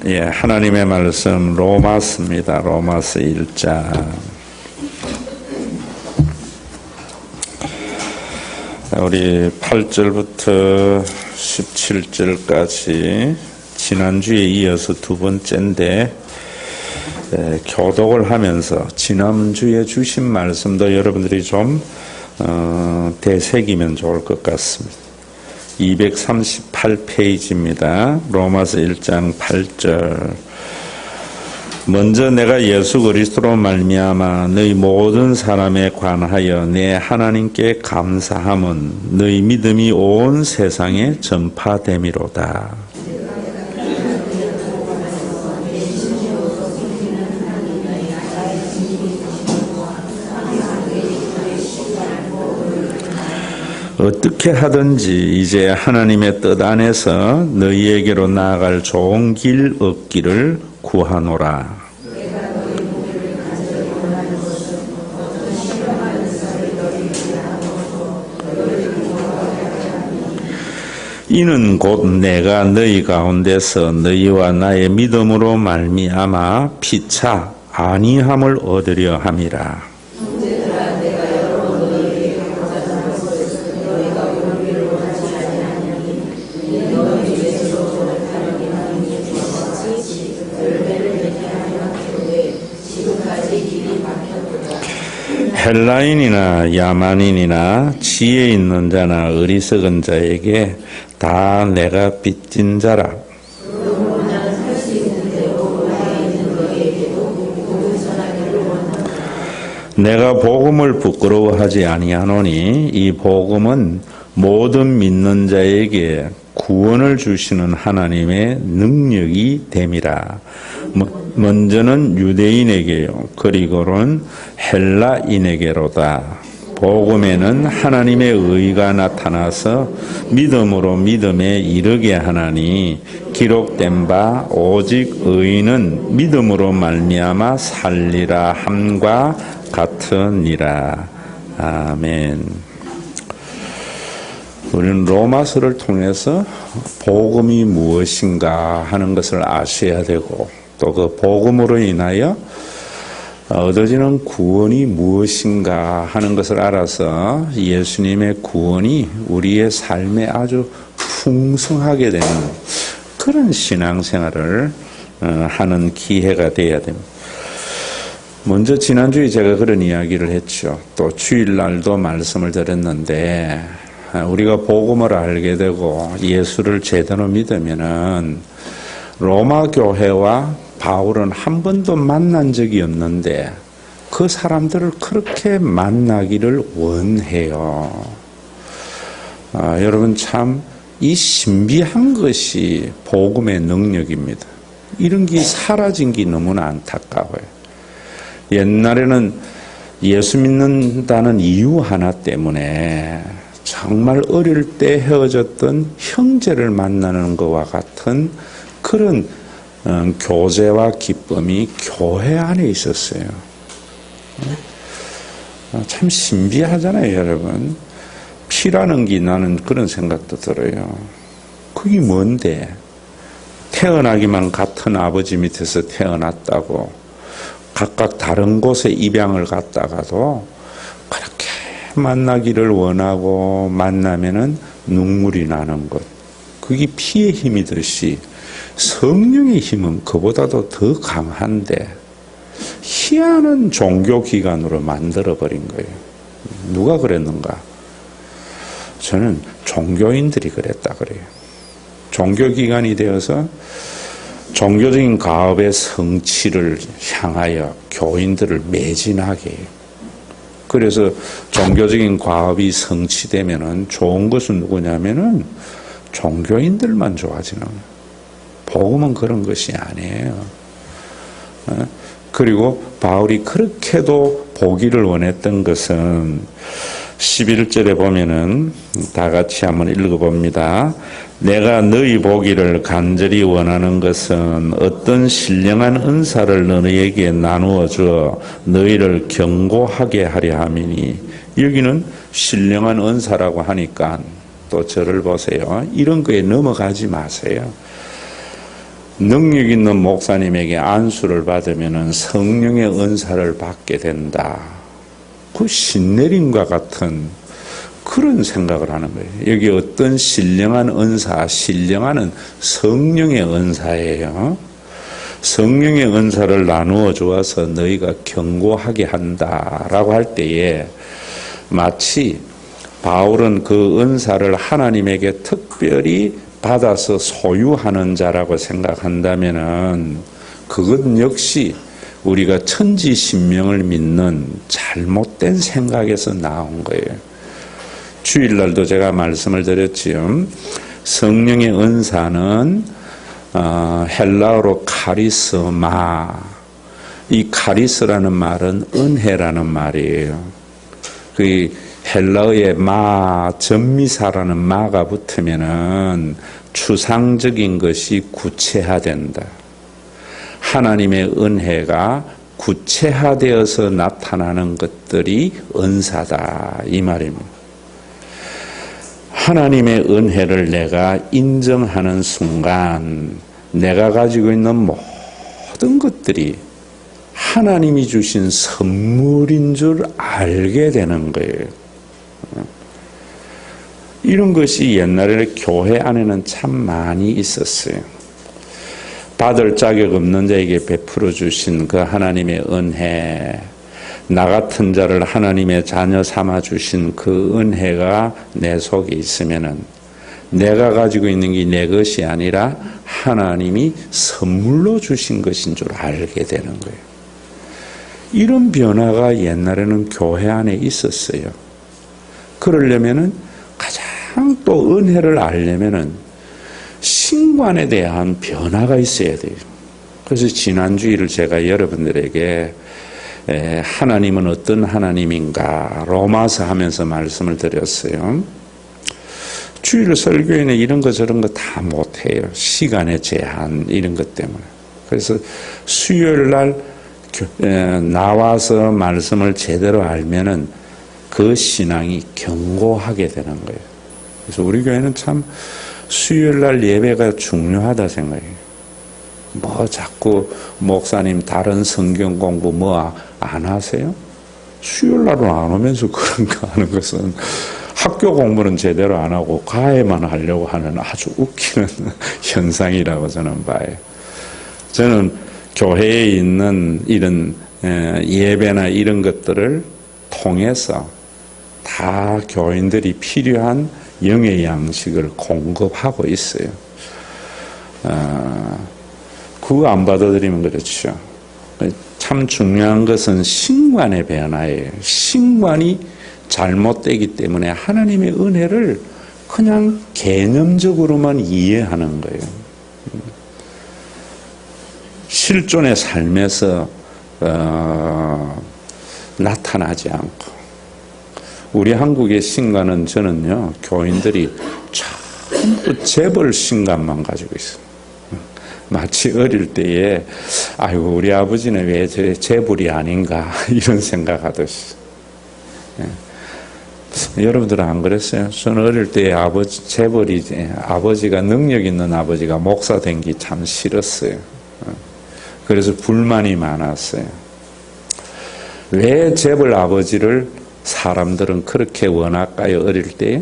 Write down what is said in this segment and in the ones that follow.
예, 하나님의 말씀 로마서입니다. 로마서 1장. 우리 8절부터 17절까지 지난주에 이어서 두 번째인데 교독을 하면서 지난주에 주신 말씀도 여러분들이 좀 되새기면 좋을 것 같습니다. 238페이지입니다. 로마서 1장 8절. 먼저 내가 예수 그리스도로 말미암아 너희 모든 사람에 관하여 내 하나님께 감사함은 너희 믿음이 온 세상에 전파됨이로다. 어떻게 하든지 이제 하나님의 뜻 안에서 너희에게로 나아갈 좋은 길 얻기를 구하노라. 이는 곧 내가 너희 가운데서 너희와 나의 믿음으로 말미암아 피차 안위함을 얻으려 함이라. 헬라인이나 야만인이나 지혜 있는 자나 어리석은 자에게 다 내가 빚진 자라. 내가 복음을 부끄러워하지 아니하노니 이 복음은 모든 믿는 자에게 구원을 주시는 하나님의 능력이 됨이라. 먼저는 유대인에게요, 그리고는 헬라인에게로다. 복음에는 하나님의 의가 나타나서 믿음으로 믿음에 이르게 하나니 기록된 바 오직 의인은 믿음으로 말미암아 살리라 함과 같으니라. 아멘. 우리는 로마서를 통해서 복음이 무엇인가 하는 것을 아셔야 되고, 또 그 복음으로 인하여 얻어지는 구원이 무엇인가 하는 것을 알아서 예수님의 구원이 우리의 삶에 아주 풍성하게 되는 그런 신앙생활을 하는 기회가 되어야 됩니다. 먼저 지난주에 제가 그런 이야기를 했죠. 또 주일날도 말씀을 드렸는데, 우리가 복음을 알게 되고 예수를 제대로 믿으면은 로마 교회와 바울은 한 번도 만난 적이 없는데 그 사람들을 그렇게 만나기를 원해요. 여러분, 참 이 신비한 것이 복음의 능력입니다. 이런 게 사라진 게 너무나 안타까워요. 옛날에는 예수 믿는다는 이유 하나 때문에 정말 어릴 때 헤어졌던 형제를 만나는 것과 같은 그런 교제와 기쁨이 교회 안에 있었어요. 참 신비하잖아요, 여러분. 피라는 게 나는 그런 생각도 들어요. 그게 뭔데? 태어나기만 같은 아버지 밑에서 태어났다고 각각 다른 곳에 입양을 갔다가도 그렇게 만나기를 원하고 만나면은 눈물이 나는 것. 그게 피의 힘이듯이 성령의 힘은 그보다도 더 강한데 희한한 종교기관으로 만들어버린 거예요. 누가 그랬는가? 저는 종교인들이 그랬다 그래요. 종교기관이 되어서 종교적인 가업의 성취를 향하여 교인들을 매진하게 해요. 그래서 종교적인 과업이 성취되면은 좋은 것은 누구냐면은 종교인들만 좋아지는 거예요. 복음은 그런 것이 아니에요. 그리고 바울이 그렇게도 보기를 원했던 것은 11절에 보면은 다 같이 한번 읽어봅니다. 내가 너희 보기를 간절히 원하는 것은 어떤 신령한 은사를 너희에게 나누어 주어 너희를 경고하게 하려 함이니. 여기는 신령한 은사라고 하니까 또 저를 보세요. 이런 거에 넘어가지 마세요. 능력 있는 목사님에게 안수를 받으면 성령의 은사를 받게 된다. 그 신내림과 같은 그런 생각을 하는 거예요. 여기 어떤 신령한 은사, 신령한은 성령의 은사예요. 성령의 은사를 나누어 주어서 너희가 경고하게 한다라고 할 때에 마치 바울은 그 은사를 하나님에게 특별히 받아서 소유하는 자라고 생각한다면은 그것 역시 우리가 천지신명을 믿는 잘못된 생각에서 나온 거예요. 주일날도 제가 말씀을 드렸지요. 성령의 은사는 헬라어로 카리스마, 이 카리스라는 말은 은혜라는 말이에요. 그 헬라어의 마, 전미사라는 마가 붙으면은 추상적인 것이 구체화된다. 하나님의 은혜가 구체화되어서 나타나는 것들이 은사다, 이 말입니다. 하나님의 은혜를 내가 인정하는 순간 내가 가지고 있는 모든 것들이 하나님이 주신 선물인 줄 알게 되는 거예요. 이런 것이 옛날에 교회 안에는 참 많이 있었어요. 받을 자격 없는 자에게 베풀어 주신 그 하나님의 은혜, 나 같은 자를 하나님의 자녀 삼아 주신 그 은혜가 내 속에 있으면은 내가 가지고 있는 게 내 것이 아니라 하나님이 선물로 주신 것인 줄 알게 되는 거예요. 이런 변화가 옛날에는 교회 안에 있었어요. 그러려면은 가장 또 은혜를 알려면은 신관에 대한 변화가 있어야 돼요. 그래서 지난주일을 제가 여러분들에게 하나님은 어떤 하나님인가 로마서 하면서 말씀을 드렸어요. 주일 설교에는 이런 거 저런 거 다 못해요. 시간의 제한 이런 것 때문에. 그래서 수요일 날 나와서 말씀을 제대로 알면은 그 신앙이 견고하게 되는 거예요. 그래서 우리 교회는 참 수요일 날 예배가 중요하다 생각해요. 뭐 자꾸 목사님 다른 성경 공부 뭐 안 하세요? 수요일 날은 안 오면서 그런 거 하는 것은 학교 공부는 제대로 안 하고 과외만 하려고 하는 아주 웃기는 현상이라고 저는 봐요. 저는 교회에 있는 이런 예배나 이런 것들을 통해서 다 교인들이 필요한 영의 양식을 공급하고 있어요. 그거 안 받아들이면 그렇죠. 참 중요한 것은 신관의 변화예요. 신관이 잘못되기 때문에 하나님의 은혜를 그냥 개념적으로만 이해하는 거예요. 실존의 삶에서 나타나지 않고 우리 한국의 신관은 저는요 교인들이 전부 재벌 신관만 가지고 있어요. 마치 어릴 때에 아이고 우리 아버지는 왜 재벌이 아닌가 이런 생각하듯이. 여러분들은 안 그랬어요? 저는 어릴 때 아버지가 능력 있는 아버지가 목사 된 게 참 싫었어요. 그래서 불만이 많았어요. 왜 재벌 아버지를 사람들은 그렇게 원할까요? 어릴 때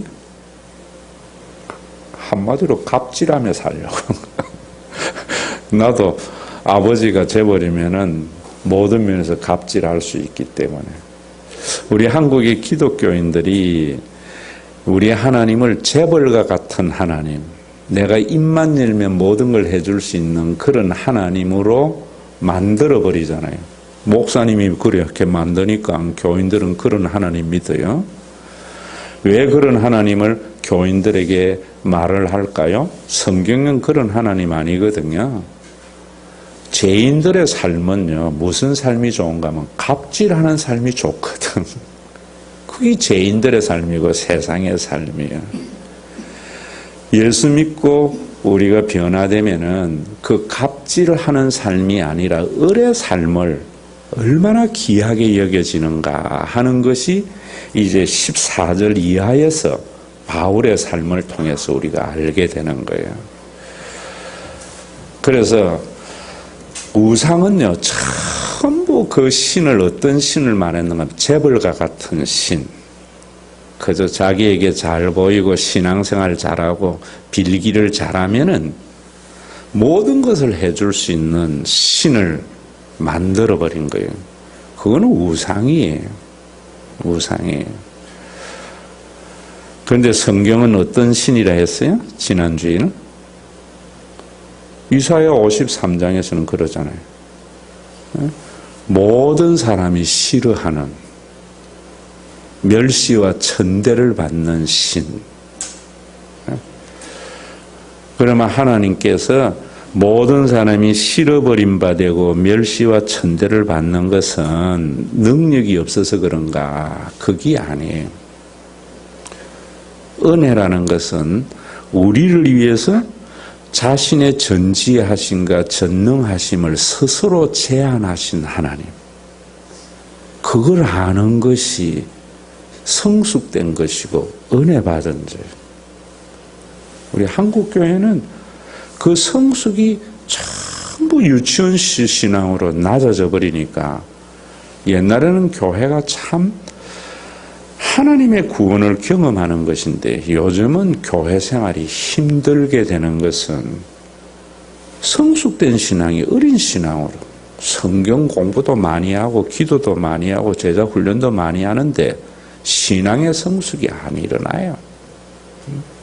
한마디로 갑질하며 살려고. 나도 아버지가 재벌이면은 모든 면에서 갑질할 수 있기 때문에 우리 한국의 기독교인들이 우리 하나님을 재벌과 같은 하나님, 내가 입만 열면 모든 걸 해줄 수 있는 그런 하나님으로 만들어 버리잖아요. 목사님이 그렇게 만드니까 교인들은 그런 하나님 믿어요. 왜 그런 하나님을 교인들에게 말을 할까요? 성경은 그런 하나님 아니거든요. 죄인들의 삶은요, 무슨 삶이 좋은가 하면 갑질하는 삶이 좋거든. 그게 죄인들의 삶이고 세상의 삶이에요. 예수 믿고 우리가 변화되면은 그 갑질하는 삶이 아니라 을의 삶을 얼마나 귀하게 여겨지는가 하는 것이 이제 14절 이하에서 바울의 삶을 통해서 우리가 알게 되는 거예요. 그래서 우상은요, 전부 그 신을 어떤 신을 말했는가? 재벌가 같은 신. 그저 자기에게 잘 보이고 신앙생활 잘하고 빌기를 잘하면은 모든 것을 해줄 수 있는 신을 만들어버린 거예요. 그거는 우상이에요. 우상이에요. 그런데 성경은 어떤 신이라 했어요? 지난주에는? 이사야 53장에서는 그러잖아요. 모든 사람이 싫어하는 멸시와 천대를 받는 신. 그러면 하나님께서 모든 사람이 싫어버린 바 되고 멸시와 천대를 받는 것은 능력이 없어서 그런가? 그게 아니에요. 은혜라는 것은 우리를 위해서 자신의 전지하심과 전능하심을 스스로 제한하신 하나님. 그걸 아는 것이 성숙된 것이고 은혜 받은 자예요. 우리 한국교회는 그 성숙이 전부 유치원 신앙으로 낮아져 버리니까 옛날에는 교회가 참 하나님의 구원을 경험하는 것인데 요즘은 교회 생활이 힘들게 되는 것은 성숙된 신앙이 어린 신앙으로 성경 공부도 많이 하고 기도도 많이 하고 제자 훈련도 많이 하는데 신앙의 성숙이 안 일어나요.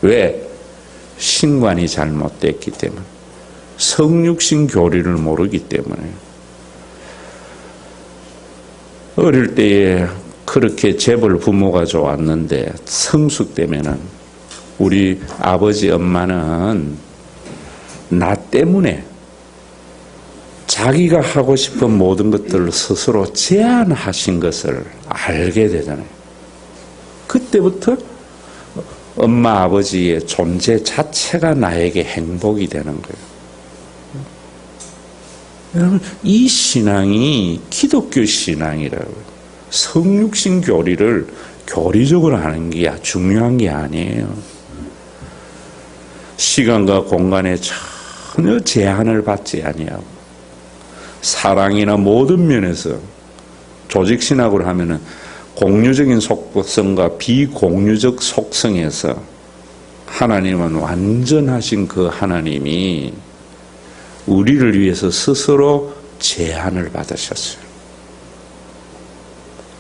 왜? 신관이 잘못됐기 때문에. 성육신 교리를 모르기 때문에. 어릴 때에 그렇게 재벌 부모가 좋았는데 성숙되면은 우리 아버지 엄마는 나 때문에 자기가 하고 싶은 모든 것들을 스스로 제한하신 것을 알게 되잖아요. 그때부터 엄마 아버지의 존재 자체가 나에게 행복이 되는 거예요. 여러분, 이 신앙이 기독교 신앙이라고요. 성육신 교리를 교리적으로 하는 게 중요한 게 아니에요. 시간과 공간에 전혀 제한을 받지 아니하고 사랑이나 모든 면에서 조직신학으로 하면은 공유적인 속성과 비공유적 속성에서 하나님은 완전하신 그 하나님이 우리를 위해서 스스로 제한을 받으셨어요.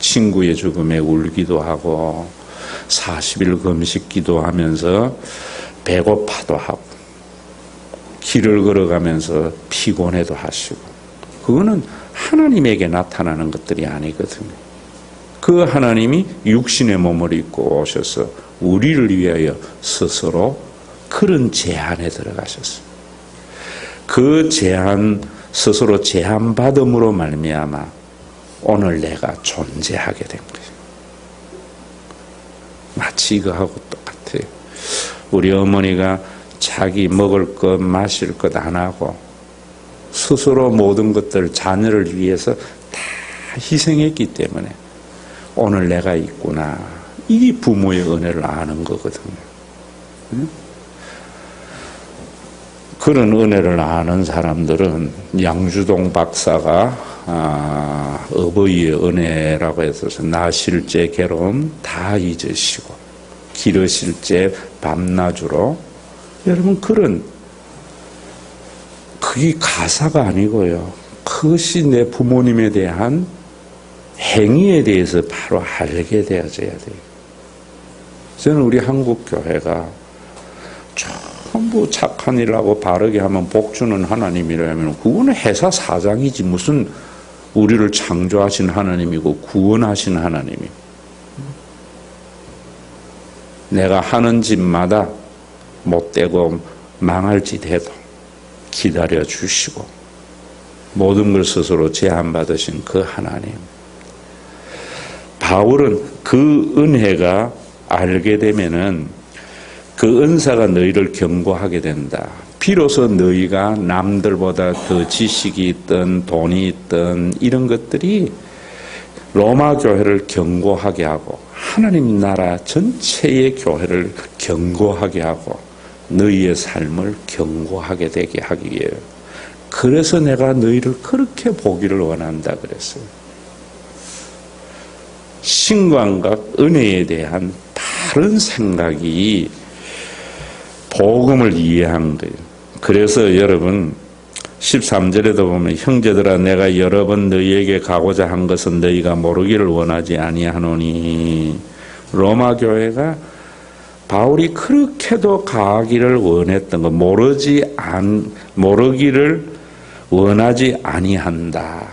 친구의 죽음에 울기도 하고 40일 금식기도 하면서 배고파도 하고 길을 걸어가면서 피곤해도 하시고 그거는 하나님에게 나타나는 것들이 아니거든요. 그 하나님이 육신의 몸을 입고 오셔서 우리를 위하여 스스로 그런 제한에 들어가셨어요. 그 제한 스스로 제한받음으로 말미암아 오늘 내가 존재하게 된 거예요. 마치 이거하고 똑같아요. 우리 어머니가 자기 먹을 것 마실 것 안 하고 스스로 모든 것들 자녀를 위해서 다 희생했기 때문에 오늘 내가 있구나. 이게 부모의 은혜를 아는 거거든요. 그런 은혜를 아는 사람들은 양주동 박사가 어버이의 은혜라고 해서 나실제 괴로움 다 잊으시고 기르실제 밤낮으로 여러분 그게 가사가 아니고요. 그것이 내 부모님에 대한 행위에 대해서 바로 알게 되어져야 돼요. 저는 우리 한국 교회가 전부 착한 일하고 바르게 하면 복 주는 하나님이라면 그거는 회사 사장이지 무슨 우리를 창조하신 하나님이고 구원하신 하나님이. 내가 하는 짓마다 못되고 망할 짓 해도 기다려 주시고 모든 걸 스스로 제한받으신 그 하나님. 바울은 그 은혜가 알게 되면은 그 은사가 너희를 경고하게 된다. 비로소 너희가 남들보다 더 지식이 있든 돈이 있든 이런 것들이 로마 교회를 경고하게 하고 하나님 나라 전체의 교회를 경고하게 하고 너희의 삶을 경고하게 되게 하기 위해 그래서 내가 너희를 그렇게 보기를 원한다 그랬어요. 신관과 은혜에 대한 바른 생각이 복음을 이해한 거예요. 그래서 여러분 13절에도 보면 형제들아 내가 여러 번 너희에게 가고자 한 것은 너희가 모르기를 원하지 아니하노니 로마 교회가 바울이 그렇게도 가기를 원했던 거 모르기를 원하지 아니한다.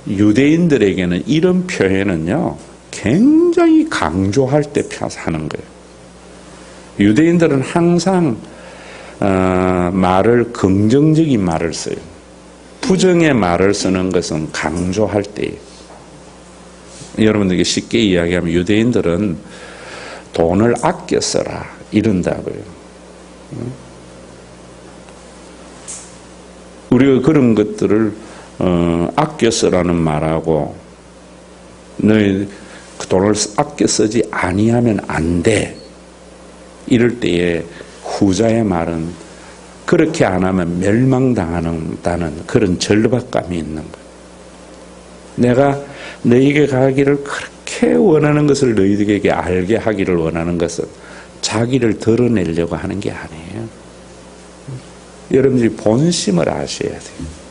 유대인들에게는 이런 표현은요 굉장히 강조할 때 하는 거예요. 유대인들은 항상 말을 긍정적인 말을 써요. 부정의 말을 쓰는 것은 강조할 때예요. 여러분들에게 쉽게 이야기하면 유대인들은 돈을 아껴 써라 이런다고요. 우리가 그런 것들을 아껴 쓰라는 말하고 너희 그 돈을 아껴 쓰지 아니하면 안 돼. 이럴 때에 후자의 말은 그렇게 안 하면 멸망당한다는 그런 절박감이 있는 거예요. 내가 너희에게 가기를 그렇게 원하는 것을 너희에게 알게 하기를 원하는 것은 자기를 드러내려고 하는 게 아니에요. 여러분들이 본심을 아셔야 돼요.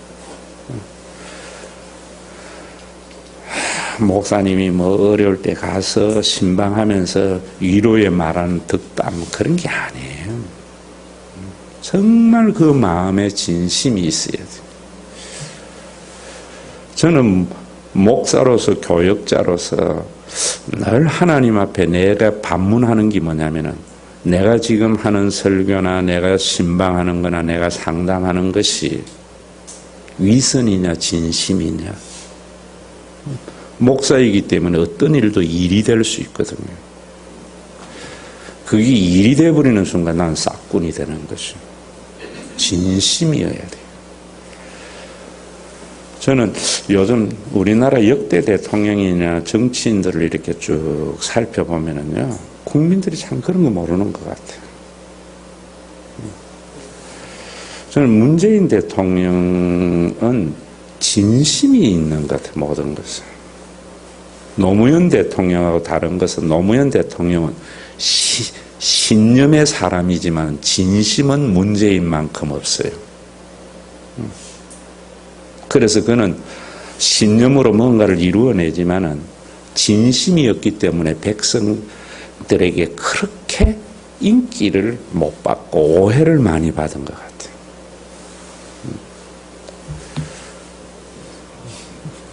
목사님이 뭐 어려울 때 가서 신방하면서 위로의 말하는 덕담 그런 게 아니에요. 정말 그 마음에 진심이 있어야 돼요. 저는 목사로서 교역자로서 늘 하나님 앞에 내가 반문하는 게 뭐냐면은 내가 지금 하는 설교나 내가 신방하는 거나 내가 상담하는 것이 위선이냐 진심이냐. 목사이기 때문에 어떤 일도 일이 될 수 있거든요. 그게 일이 돼버리는 순간 난 싹군이 되는 것이죠. 진심이어야 돼요. 저는 요즘 우리나라 역대 대통령이나 정치인들을 이렇게 쭉 살펴보면은요, 국민들이 참 그런 거 모르는 것 같아요. 저는 문재인 대통령은 진심이 있는 것 같아요, 모든 것은. 노무현 대통령하고 다른 것은 노무현 대통령은 신념의 사람이지만 진심은 문재인만큼 없어요. 그래서 그는 신념으로 뭔가를 이루어내지만은 진심이 없기 때문에 백성들에게 그렇게 인기를 못 받고 오해를 많이 받은 것 같아요.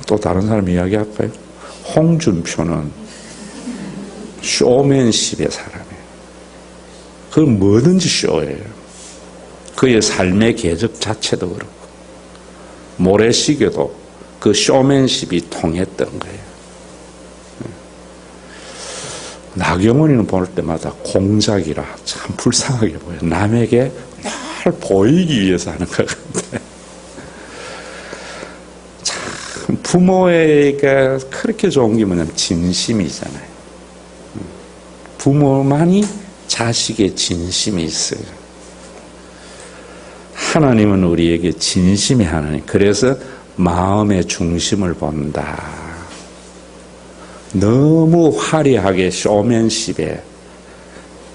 또 다른 사람 이야기할까요? 홍준표는 쇼맨십의 사람이에요. 그건 뭐든지 쇼예요. 그의 삶의 궤적 자체도 그렇고 모래시계도 그 쇼맨십이 통했던 거예요. 나경원이는 볼 때마다 공작이라 참 불쌍하게 보여요. 남에게 날 보이기 위해서 하는 것 같아요. 참 부모에게 그렇게 좋은 게 뭐냐면 진심이잖아요. 부모만이 자식의 진심이 있어요. 하나님은 우리에게 진심의 하나님. 그래서 마음의 중심을 본다. 너무 화려하게 쇼맨십에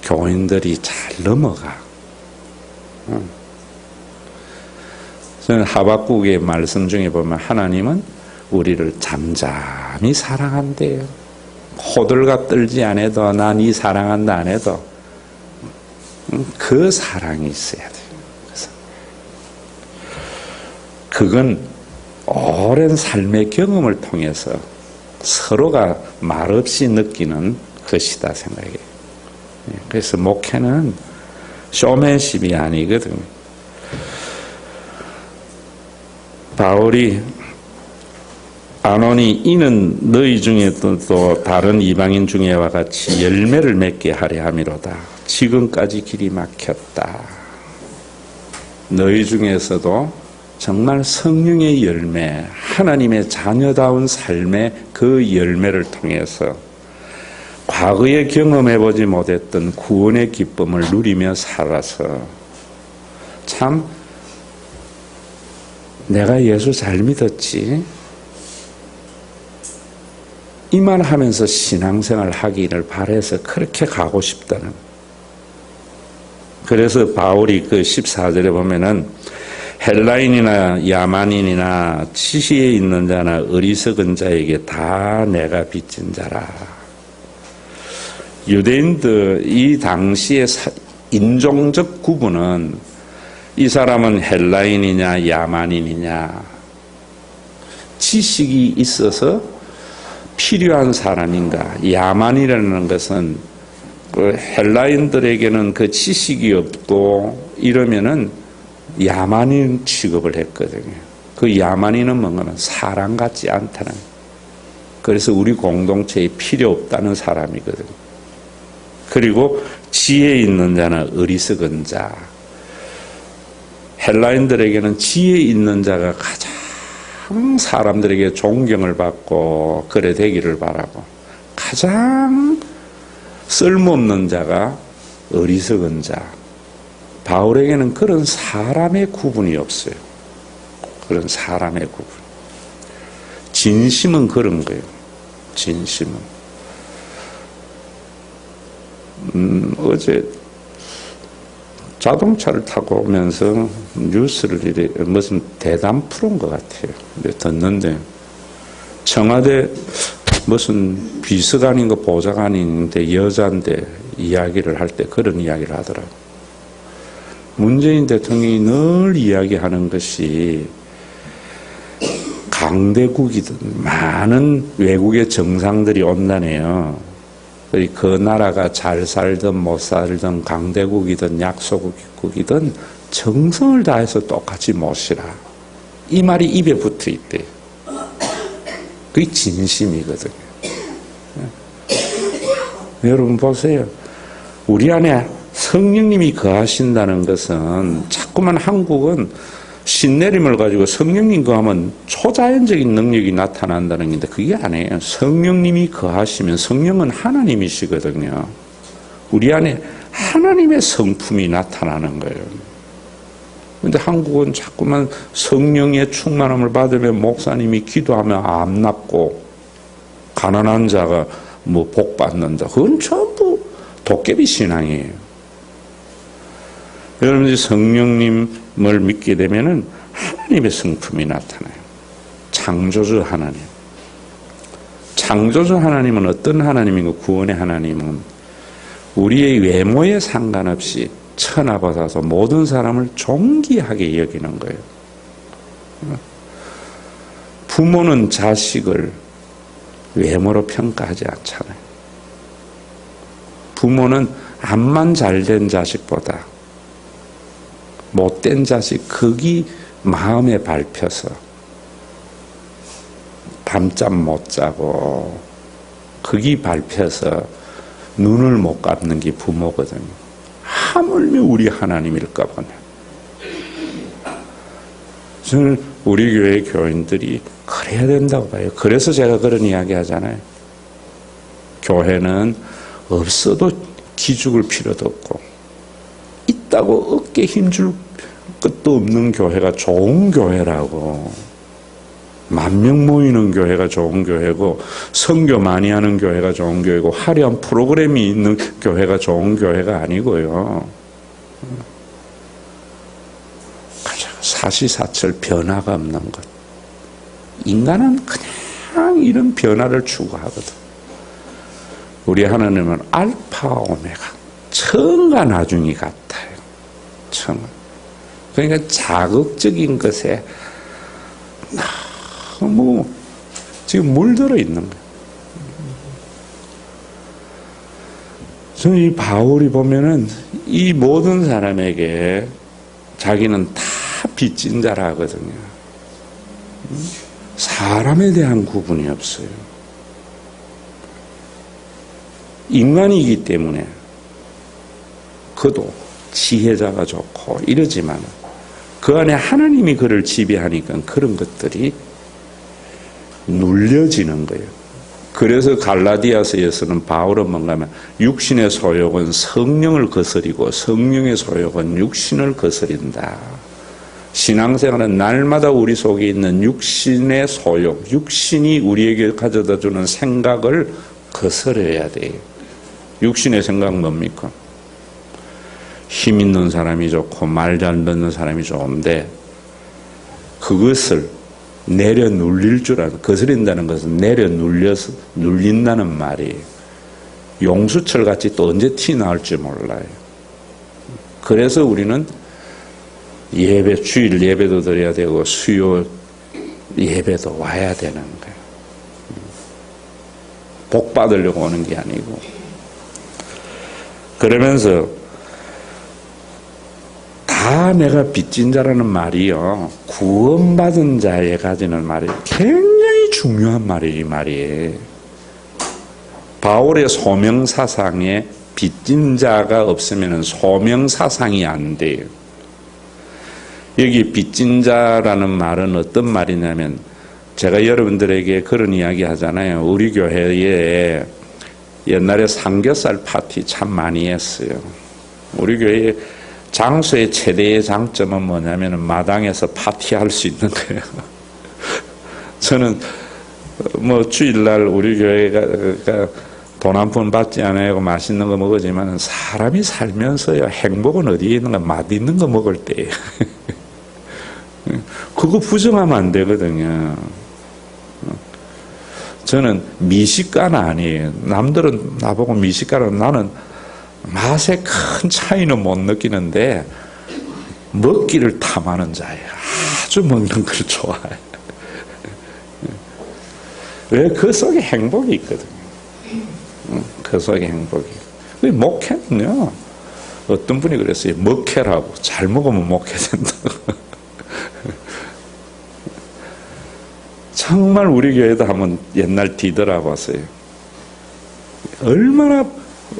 교인들이 잘 넘어가. 저는 하박국의 말씀 중에 보면 하나님은 우리를 잠잠히 사랑한대요. 호들갑 떨지 않아도 난 이 사랑한다 안 해도 그 사랑이 있어야 돼요. 그래서 그건 오랜 삶의 경험을 통해서 서로가 말없이 느끼는 것이다 생각해요. 그래서 목회는 쇼맨십이 아니거든요. 바울이 아노니 이는 너희 중에 또 다른 이방인 중에와 같이 열매를 맺게 하려 함이로다. 지금까지 길이 막혔다. 너희 중에서도 정말 성령의 열매, 하나님의 자녀다운 삶의 그 열매를 통해서 과거에 경험해보지 못했던 구원의 기쁨을 누리며 살아서 참 내가 예수 잘 믿었지? 이 말 하면서 신앙생활 하기를 바라서 그렇게 가고 싶다는. 그래서 바울이 그 14절에 보면은 헬라인이나 야만인이나 지식에 있는 자나 어리석은 자에게 다 내가 빚진 자라. 유대인들 이 당시의 인종적 구분은 이 사람은 헬라인이냐 야만인이냐 지식이 있어서 필요한 사람인가. 야만이라는 것은 그 헬라인들에게는 그 지식이 없고 이러면은 야만인 취급을 했거든요. 그 야만인은 뭔가는 사람 같지 않다는. 그래서 우리 공동체에 필요 없다는 사람이거든요. 그리고 지혜 있는 자는 어리석은 자. 헬라인들에게는 지혜 있는 자가 가장 사람들에게 존경을 받고 그래 되기를 바라고, 가장 쓸모없는 자가 어리석은 자. 바울에게는 그런 사람의 구분이 없어요. 그런 사람의 구분. 진심은 그런 거예요. 진심은. 어제 자동차를 타고 오면서 뉴스를 무슨 대담 프로인 것 같아요. 듣는데 청와대 무슨 비서관인가 보좌관인데 여자인데 이야기를 할 때 그런 이야기를 하더라고요. 문재인 대통령이 늘 이야기하는 것이 강대국이든 많은 외국의 정상들이 온다네요. 그 나라가 잘 살든 못 살든 강대국이든 약소국이든 정성을 다해서 똑같이 모시라. 이 말이 입에 붙어 있대. 그게 진심이거든요. 여러분 보세요. 우리 안에 성령님이 거하신다는 것은 자꾸만 한국은 신내림을 가지고 성령님 거하면 초자연적인 능력이 나타난다는 건데 그게 아니에요. 성령님이 거하시면 성령은 하나님이시거든요. 우리 안에 하나님의 성품이 나타나는 거예요. 그런데 한국은 자꾸만 성령의 충만함을 받으면 목사님이 기도하면 암 낫고 가난한 자가 뭐 복 받는다. 그건 전부 도깨비 신앙이에요. 여러분들이 성령님을 믿게 되면은 하나님의 성품이 나타나요. 창조주 하나님. 창조주 하나님은 어떤 하나님인가? 구원의 하나님은 우리의 외모에 상관없이 천하받아서 모든 사람을 존귀하게 여기는 거예요. 부모는 자식을 외모로 평가하지 않잖아요. 부모는 암만 잘된 자식보다 못된 자식 극이 마음에 밟혀서 밤잠 못 자고 극이 밟혀서 눈을 못 감는 게 부모거든요. 하물며 우리 하나님일까 보네. 저는 우리 교회 교인들이 그래야 된다고 봐요. 그래서 제가 그런 이야기 하잖아요. 교회는 없어도 기죽을 필요도 없고 있다고 어깨 힘줄 것도 없는 교회가 좋은 교회라고. 10,000명 모이는 교회가 좋은 교회고 선교 많이 하는 교회가 좋은 교회고 화려한 프로그램이 있는 교회가 좋은 교회가 아니고요. 가장 사시사철 변화가 없는 것. 인간은 그냥 이런 변화를 추구하거든. 우리 하나님은 알파와 오메가, 처음과 나중이 같아요. 처음. 그러니까 자극적인 것에 너무 지금 물들어 있는 거예요. 저는 이 바울이 보면은 이 모든 사람에게 자기는 다 빚진 자라 하거든요. 사람에 대한 구분이 없어요. 인간이기 때문에 그도 지혜자가 좋고 이러지만 그 안에 하나님이 그를 지배하니까 그런 것들이 눌려지는 거예요. 그래서 갈라디아서에서는 바울은 뭔가 하면 육신의 소욕은 성령을 거스리고 성령의 소욕은 육신을 거스린다. 신앙생활은 날마다 우리 속에 있는 육신의 소욕, 육신이 우리에게 가져다주는 생각을 거스려야 돼요. 육신의 생각 뭡니까? 힘 있는 사람이 좋고 말 잘 듣는 사람이 좋은데 그것을 내려 눌릴 줄 알고, 거스린다는 것은 내려 눌려서 눌린다는 말이에요. 용수철 같이 또 언제 티 나올지 몰라요. 그래서 우리는 예배, 주일 예배도 드려야 되고 수요 예배도 와야 되는 거예요. 복 받으려고 오는 게 아니고. 그러면서 다 내가 빚진 자라는 말이요, 구원받은 자에 가지는 말이 굉장히 중요한 말이 이 말이에요. 바울의 소명사상에 빚진 자가 없으면 소명사상이 안 돼요. 여기 빚진 자라는 말은 어떤 말이냐면, 제가 여러분들에게 그런 이야기 하잖아요. 우리 교회에 옛날에 삼겹살 파티 참 많이 했어요. 우리 교회에 장소의 최대의 장점은 뭐냐면 마당에서 파티할 수 있는 거예요. 저는 뭐 주일날 우리 교회가 돈 한 푼 받지 않아요. 맛있는 거 먹었지만 사람이 살면서요, 행복은 어디에 있는가? 맛있는 거 먹을 때예요. 그거 부정하면 안 되거든요. 저는 미식가는 아니에요. 남들은 나보고 미식가는, 나는 맛에 큰 차이는 못 느끼는데 먹기를 탐하는 자예요. 아주 먹는 걸 좋아해요. 왜? 그 속에 행복이 있거든요. 그 속에 행복이. 목회는요, 어떤 분이 그랬어요. 먹회라고. 잘 먹으면 목회 된다고. 정말 우리 교회도 한번 옛날 뒤돌아봤어요. 얼마나,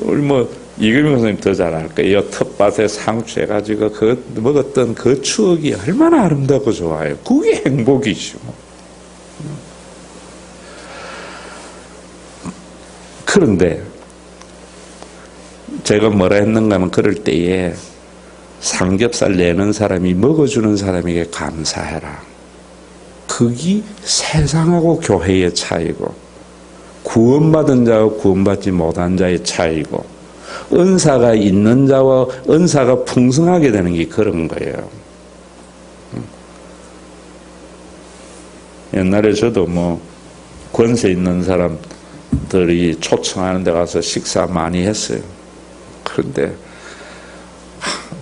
뭐 이금희 선생님 더 잘 알 거예요. 텃밭에 상추해가지고 그 먹었던 그 추억이 얼마나 아름답고 좋아요. 그게 행복이죠. 그런데 제가 뭐라 했는가 하면, 그럴 때에 삼겹살 내는 사람이 먹어주는 사람에게 감사해라. 그게 세상하고 교회의 차이고, 구원받은 자와 구원받지 못한 자의 차이고, 은사가 있는 자와 은사가 풍성하게 되는 게 그런 거예요. 옛날에 저도 뭐 권세 있는 사람들이 초청하는 데 가서 식사 많이 했어요. 그런데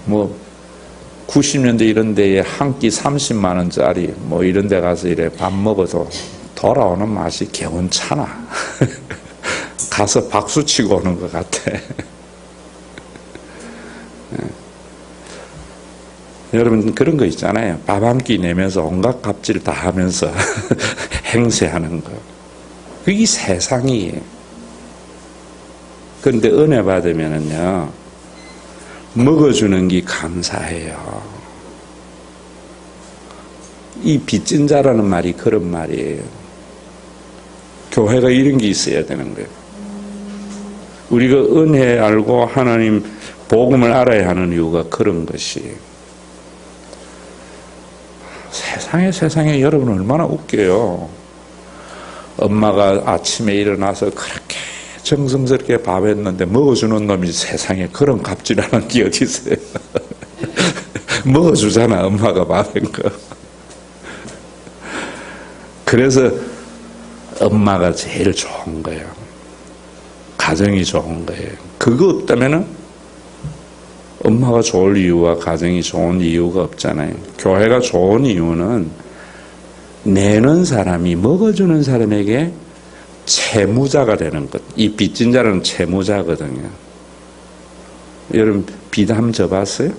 뭐 90년대 이런 데에 한 끼 30만 원짜리 뭐 이런 데 가서 이래 밥 먹어도 돌아오는 맛이 개운찮아. 가서 박수 치고 오는 것 같아. 여러분 그런 거 있잖아요. 밥 한 끼 내면서 온갖 갑질 다 하면서 행세하는 거. 그게 세상이에요. 그런데 은혜 받으면은요, 먹어주는 게 감사해요. 이 빚진 자라는 말이 그런 말이에요. 교회가 이런 게 있어야 되는 거예요. 우리가 은혜 알고 하나님 복음을 알아야 하는 이유가 그런 것이에요. 세상에 여러분 얼마나 웃겨요. 엄마가 아침에 일어나서 그렇게 정성스럽게 밥 했는데 먹어주는 놈이 세상에 그런 갑질하는 게 어디 있어요. 먹어주잖아, 엄마가 밥 한 거. 그래서 엄마가 제일 좋은 거예요. 가정이 좋은 거예요. 그거 없다면은 엄마가 좋을 이유와 가정이 좋은 이유가 없잖아요. 교회가 좋은 이유는 내는 사람이 먹어주는 사람에게 채무자가 되는 것. 이 빚진 자는 채무자거든요. 여러분 빚 한번 져봤어요?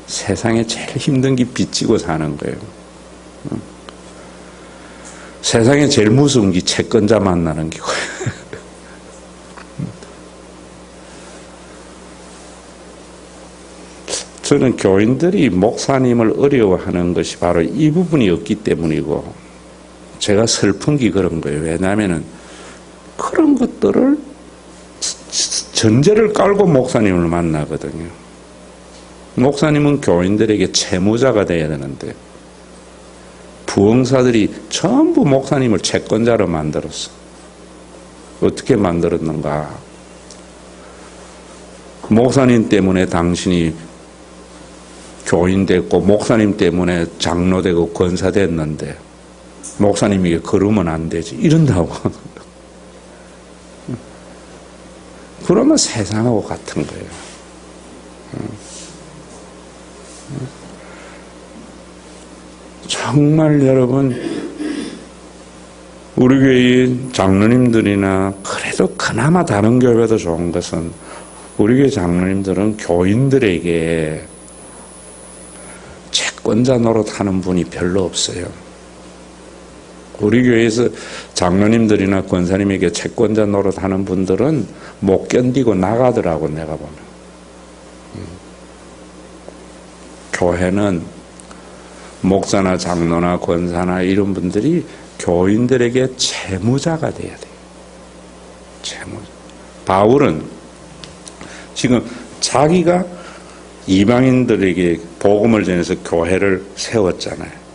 세상에 제일 힘든 게 빚지고 사는 거예요. 세상에 제일 무서운 게 채권자 만나는 거예요. 저는 교인들이 목사님을 어려워하는 것이 바로 이 부분이 없기 때문이고, 제가 슬픈 게 그런 거예요. 왜냐하면 그런 것들을 전제를 깔고 목사님을 만나거든요. 목사님은 교인들에게 채무자가 돼야 되는데 부흥사들이 전부 목사님을 채권자로 만들었어. 어떻게 만들었는가? 목사님 때문에 당신이 교인 됐고 목사님 때문에 장로 되고 권사 됐는데 목사님에게 그러면 안 되지. 이런다고. 그러면 세상하고 같은 거예요. 정말 여러분, 우리 교회 장로님들이나 그래도 그나마 다른 교회보다 좋은 것은 우리 교회 장로님들은 교인들에게 채권자 노릇하는 분이 별로 없어요. 우리 교회에서 장로님들이나 권사님에게 채권자 노릇하는 분들은 못 견디고 나가더라고, 내가 보면. 교회는 목사나 장로나 권사나 이런 분들이 교인들에게 채무자가 돼야 돼요. 채무자. 바울은 지금 자기가 이방인들에게 복음을 전해서 교회를 세웠잖아요.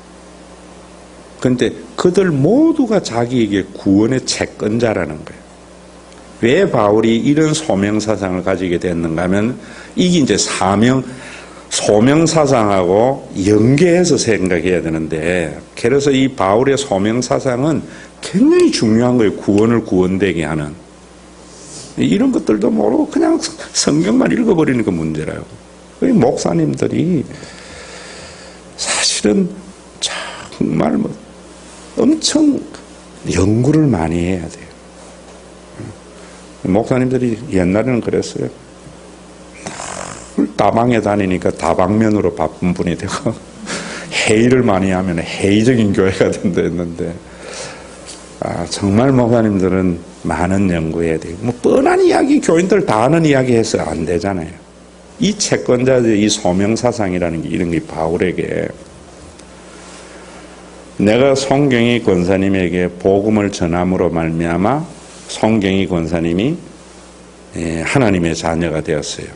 그런데 그들 모두가 자기에게 구원의 채권자라는 거예요. 왜 바울이 이런 소명사상을 가지게 됐는가 하면 이게 이제 소명사상하고 연계해서 생각해야 되는데, 그래서 이 바울의 소명사상은 굉장히 중요한 거예요. 구원을 구원되게 하는. 이런 것들도 모르고 그냥 성경만 읽어버리는 그 문제라요. 목사님들이 사실은 정말 엄청 연구를 많이 해야 돼요. 목사님들이 옛날에는 그랬어요. 다방에 다니니까 다방면으로 바쁜 분이 되고 회의를 많이 하면 회의적인 교회가 된다 했는데, 정말 목사님들은 많은 연구해야 돼요. 뻔한 이야기 교인들 다 아는 이야기 해서 안 되잖아요. 이 채권자들의 이 소명사상이라는 게 이런 게 바울에게, 내가 송경희 권사님에게 복음을 전함으로 말미암아 송경희 권사님이 하나님의 자녀가 되었어요.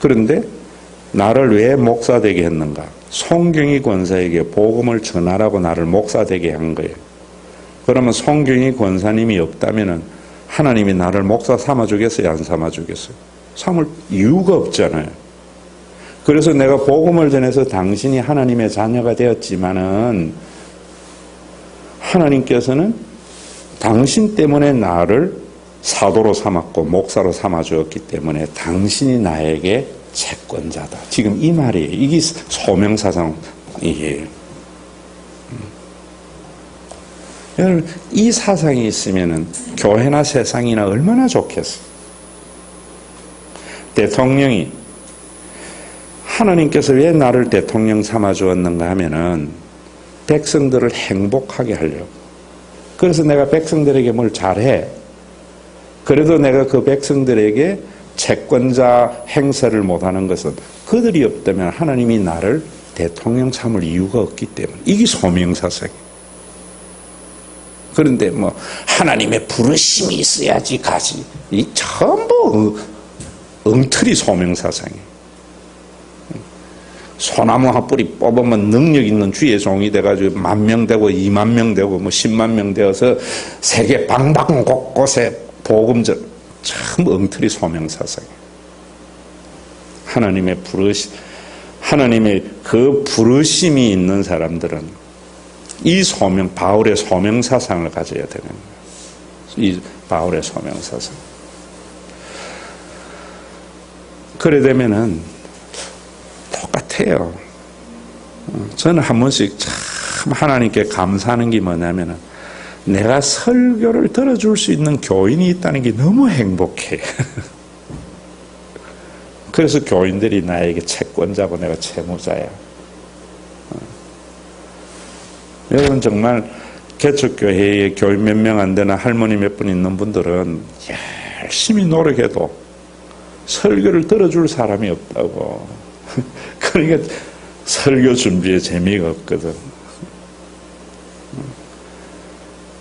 그런데 나를 왜 목사 되게 했는가? 송경희 권사에게 복음을 전하라고 나를 목사 되게 한 거예요. 그러면 송경희 권사님이 없다면 하나님이 나를 목사 삼아주겠어요? 안 삼아주겠어요? 삼을 이유가 없잖아요. 그래서 내가 복음을 전해서 당신이 하나님의 자녀가 되었지만은 하나님께서는 당신 때문에 나를 사도로 삼았고 목사로 삼아주었기 때문에 당신이 나에게 채권자다. 지금 이 말이에요. 이게 소명사상이에요. 여러분, 이 사상이 있으면은 교회나 세상이나 얼마나 좋겠어요. 대통령이 하나님께서 왜 나를 대통령 삼아주었는가 하면은 백성들을 행복하게 하려고. 그래서 내가 백성들에게 뭘 잘해. 그래도 내가 그 백성들에게 채권자 행세를 못하는 것은 그들이 없다면 하나님이 나를 대통령 삼을 이유가 없기 때문에. 이게 소명사상이에요. 그런데 하나님의 부르심이 있어야지 가지. 이 전부 엉터리 소명사상이에요. 소나무 한 뿌리 뽑으면 능력 있는 주의 종이 돼가지고 10,000명 되고 20,000명 되고 100,000명 되어서 세계 방방 곳곳에 복음전, 참 엉터리 소명사상이에요. 하나님의 그 부르심이 있는 사람들은 이 바울의 소명사상을 가져야 되는 거예요. 이 바울의 소명사상. 그래 되면은 똑같아요. 저는 한 번씩 참 하나님께 감사하는 게 뭐냐면은 내가 설교를 들어줄 수 있는 교인이 있다는 게 너무 행복해. 그래서 교인들이 나에게 채권자고 내가 채무자야. 여러분 정말 개척교회에 교인 몇 명 안 되나 할머니 몇 분 있는 분들은 열심히 노력해도 설교를 들어줄 사람이 없다고. 그러니까 설교 준비에 재미가 없거든.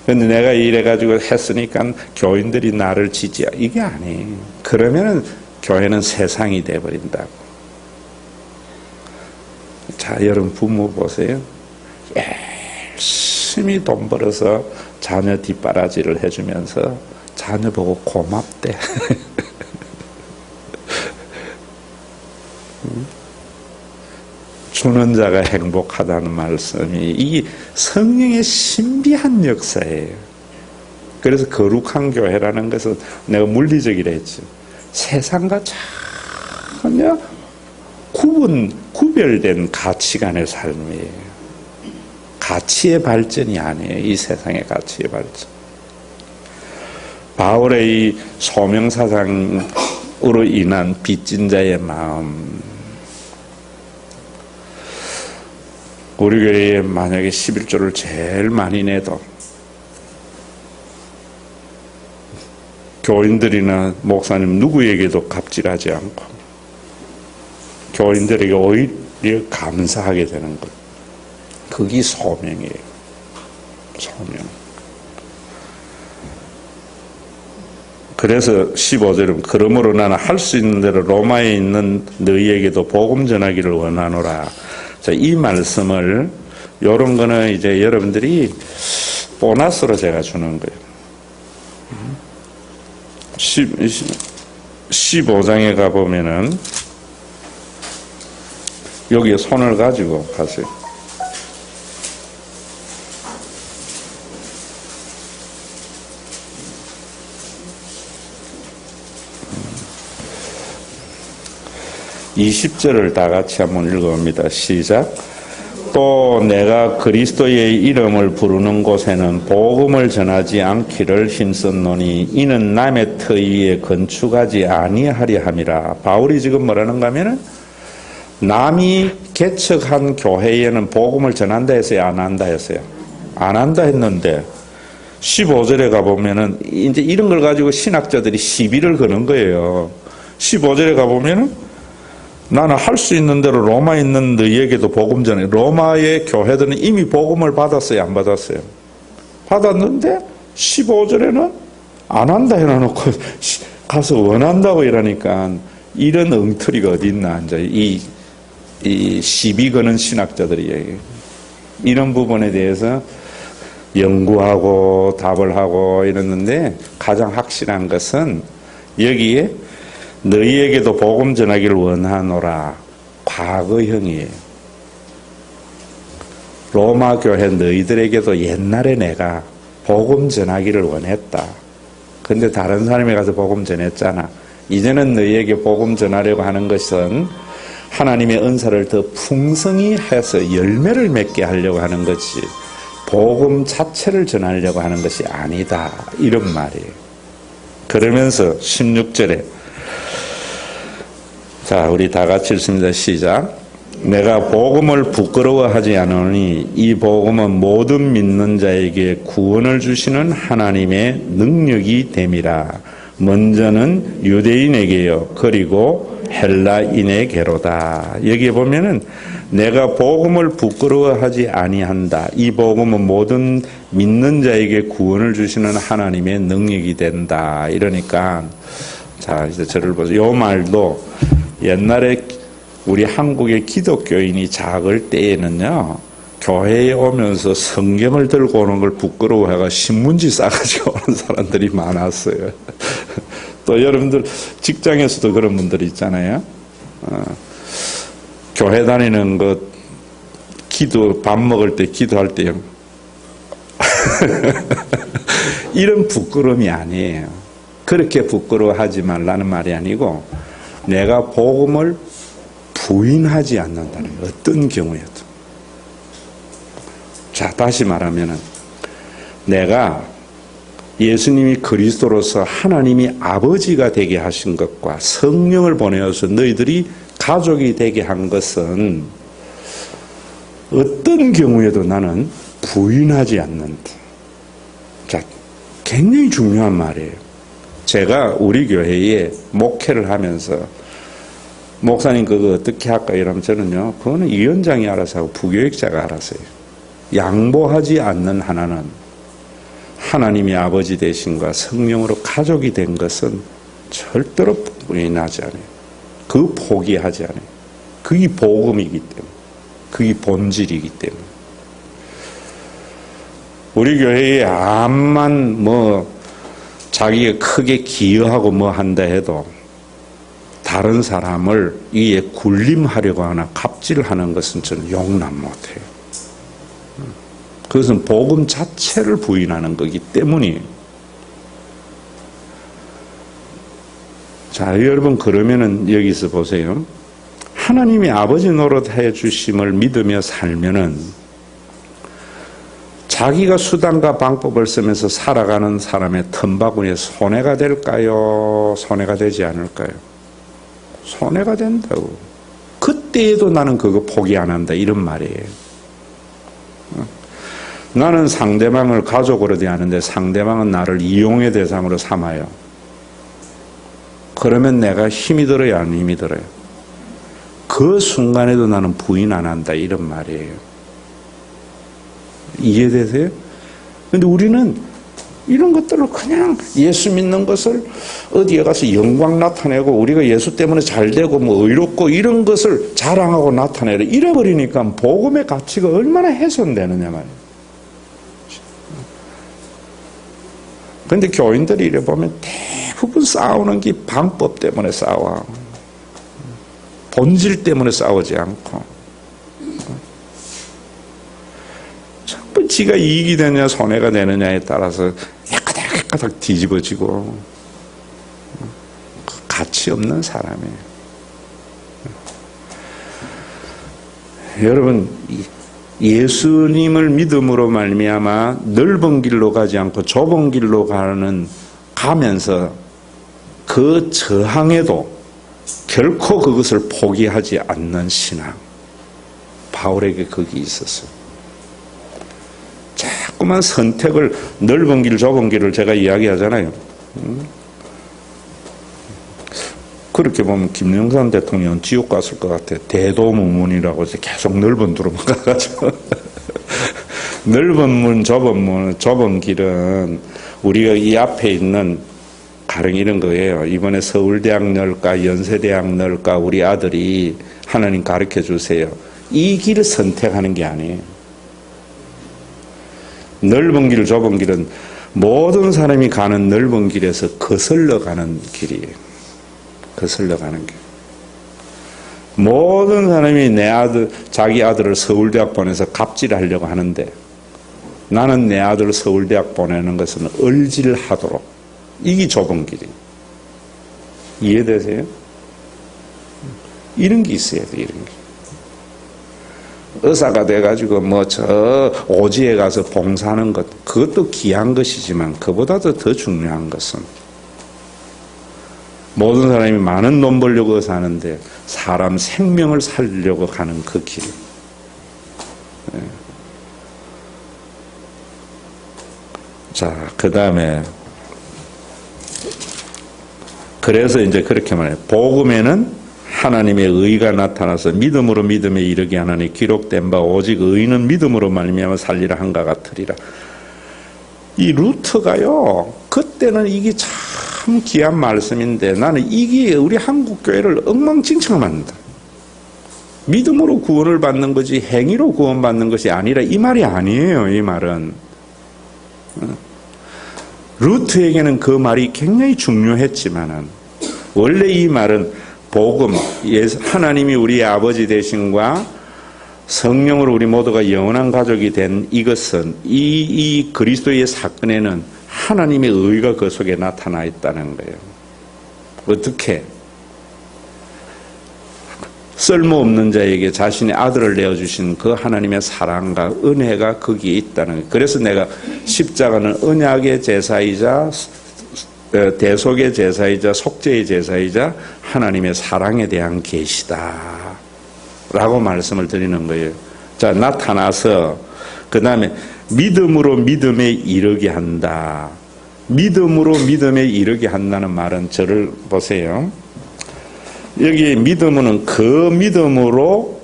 근데 내가 이래가지고 했으니까 교인들이 나를 지지하. 이게 아니에요. 그러면은 교회는 세상이 돼버린다고. 자, 여러분 부모 보세요. 열심히 돈 벌어서 자녀 뒷바라지를 해주면서 자녀 보고 고맙대. 주는 자가 행복하다는 말씀이 이 성령의 신비한 역사예요. 그래서 거룩한 교회라는 것은 내가 물리적이라 했죠. 세상과 전혀 구별된 가치관의 삶이에요. 가치의 발전이 아니에요. 이 세상의 가치의 발전. 바울의 이 소명사상으로 인한 빚진 자의 마음, 우리 교회에 만약에 11조를 제일 많이 내도 교인들이나 목사님 누구에게도 갑질하지 않고 교인들에게 오히려 감사하게 되는 것, 그게 소명이에요. 소명. 그래서 15절은 그러므로 나는 할 수 있는 대로 로마에 있는 너희에게도 복음 전하기를 원하노라. 자, 이 말씀을 요런 거는 이제 여러분들이 보너스로 제가 주는 거예요. 15장에 가보면은 여기에 손을 가지고 가세요. (20절을) 다 같이 한번 읽어봅니다. 시작. 또 내가 그리스도의 이름을 부르는 곳에는 복음을 전하지 않기를 힘썼노니 이는 남의 터 위에 건축하지 아니하려 함이라. 바울이 지금 뭐라는가 하면은 남이 개척한 교회에는 복음을 전한다 했어요, 안 한다 했어요? 안 한다 했는데 15절에 가보면은 이제 이런 걸 가지고 신학자들이 시비를 거는 거예요. 15절에 가보면은 나는 할 수 있는 대로 로마에 있는 너희에게도 복음 전해. 로마의 교회들은 이미 복음을 받았어요, 안 받았어요? 받았는데 15절에는 안 한다 해놓고 가서 원한다고 이러니까 이런 엉터리가 어디 있나. 이제 이 시비 거는 신학자들이 이런 부분에 대해서 연구하고 답을 하고 이랬는데 가장 확실한 것은 여기에 너희에게도 복음 전하기를 원하노라. 과거형이에요. 로마 교회 너희들에게도 옛날에 내가 복음 전하기를 원했다. 근데 다른 사람이 가서 복음 전했잖아. 이제는 너희에게 복음 전하려고 하는 것은 하나님의 은사를 더 풍성히 해서 열매를 맺게 하려고 하는 것이 복음 자체를 전하려고 하는 것이 아니다. 이런 말이에요. 그러면서 16절에 자, 우리 다 같이 읽습니다. 시작. 내가 복음을 부끄러워하지 않으니 이 복음은 모든 믿는 자에게 구원을 주시는 하나님의 능력이 됨이라. 먼저는 유대인에게요, 그리고 헬라인에게로다. 여기에 보면은 내가 복음을 부끄러워하지 아니한다. 이 복음은 모든 믿는 자에게 구원을 주시는 하나님의 능력이 된다. 이러니까 자, 이제 저를 보세요. 이 말도 옛날에 우리 한국의 기독교인이 작을 때에는요, 교회에 오면서 성경을 들고 오는 걸 부끄러워해가 신문지 싸가지고 오는 사람들이 많았어요. 또 여러분들 직장에서도 그런 분들이 있잖아요. 교회 다니는 것, 밥 먹을 때, 기도할 때 이런 부끄러움이 아니에요. 그렇게 부끄러워하지 말라는 말이 아니고 내가 복음을 부인하지 않는다는 거예요. 어떤 경우에도. 자, 다시 말하면은 내가 예수님이 그리스도로서 하나님이 아버지가 되게 하신 것과 성령을 보내어서 너희들이 가족이 되게 한 것은 어떤 경우에도 나는 부인하지 않는다. 자, 굉장히 중요한 말이에요. 제가 우리 교회에 목회를 하면서 목사님 그거 어떻게 할까 이러면 저는요, 그거는 위원장이 알아서 하고 부교육자가 알아서 해요. 양보하지 않는 하나는 하나님이 아버지 되신과 성령으로 가족이 된 것은 절대로 부인하지 않아요. 그 포기하지 않아요. 그게 복음이기 때문에, 그게 본질이기 때문에. 우리 교회에 암만 자기가 크게 기여하고 한다 해도 다른 사람을 이에 굴림하려고 하나 갑질하는 것은 저는 용납 못해요. 그것은 복음 자체를 부인하는 거기 때문이에요. 자, 여러분, 그러면은 여기서 보세요. 하나님이 아버지 노릇해 주심을 믿으며 살면은 자기가 수단과 방법을 쓰면서 살아가는 사람의 틈바구니에 손해가 될까요? 손해가 되지 않을까요? 손해가 된다고. 그때에도 나는 그거 포기 안 한다, 이런 말이에요. 나는 상대방을 가족으로 대하는데 상대방은 나를 이용의 대상으로 삼아요. 그러면 내가 힘이 들어요, 안 힘이 들어요? 그 순간에도 나는 부인 안 한다, 이런 말이에요. 이해되세요? 근데 우리는 이런 것들을 그냥 예수 믿는 것을 어디에 가서 영광 나타내고 우리가 예수 때문에 잘 되고 의롭고 이런 것을 자랑하고 나타내려 이래버리니까 복음의 가치가 얼마나 훼손되느냐 말이에요. 그런데 교인들이 이래 보면 대부분 싸우는 게 방법 때문에 싸워. 본질 때문에 싸우지 않고. 전부 지가 이익이 되느냐 손해가 되느냐에 따라서 깨끗하게 뒤집어지고 가치 없는 사람이에요. 여러분, 예수님을 믿음으로 말미암아 넓은 길로 가지 않고 좁은 길로 가면서 그 저항에도 결코 그것을 포기하지 않는 신앙. 바울에게 그게 있었어요. 자꾸만 선택을, 넓은 길, 좁은 길을 제가 이야기하잖아요. 그렇게 보면 김영삼 대통령은 지옥 갔을 것 같아요. 대도무문이라고 해서 계속 넓은 도로만 가가지고. 넓은 문, 좁은 길은 우리가 이 앞에 있는 가령 이런 거예요. 이번에 서울대학 넣을까, 연세대학 넣을까, 우리 아들이 하나님 가르쳐 주세요. 이 길을 선택하는 게 아니에요. 넓은 길, 좁은 길은 모든 사람이 가는 넓은 길에서 거슬러 가는 길이에요. 거슬러 가는 길. 모든 사람이 자기 아들을 서울대학 보내서 갑질하려고 하는데 나는 내 아들을 서울대학 보내는 것은 을질하도록. 이게 좁은 길이에요. 이해되세요? 이런 게 있어야 돼, 이런 게. 의사가 돼가지고 저 오지에 가서 봉사하는 것, 그것도 귀한 것이지만 그보다도 더 중요한 것은 모든 사람이 많은 돈 벌려고 의사하는데 사람 생명을 살리려고 가는 그 길. 네. 자, 그 다음에 그래서 이제 그렇게 말해요. 복음에는 하나님의 의가 나타나서 믿음으로 믿음에 이르게 하나니 기록된 바 오직 의는 믿음으로 말미암아 살리라 한가 같으리라. 이 루트가요. 그때는 이게 참 귀한 말씀인데 나는 이게 우리 한국 교회를 엉망진창 만든다. 믿음으로 구원을 받는 거지 행위로 구원받는 것이 아니라 이 말이 아니에요. 이 말은. 루트에게는 그 말이 굉장히 중요했지만은 원래 이 말은 복음, 하나님이 우리의 아버지 되심과 성령으로 우리 모두가 영원한 가족이 된 이것은 이 그리스도의 사건에는 하나님의 의가 그 속에 나타나 있다는 거예요. 어떻게? 쓸모없는 자에게 자신의 아들을 내어주신 그 하나님의 사랑과 은혜가 거기에 있다는 거예요. 그래서 내가 십자가는 언약의 제사이자 대속의 제사이자 속죄의 제사이자 하나님의 사랑에 대한 계시다 라고 말씀을 드리는 거예요. 자, 나타나서 그 다음에 믿음으로 믿음에 이르게 한다. 믿음으로 믿음에 이르게 한다는 말은 저를 보세요. 여기 믿음은 그 믿음으로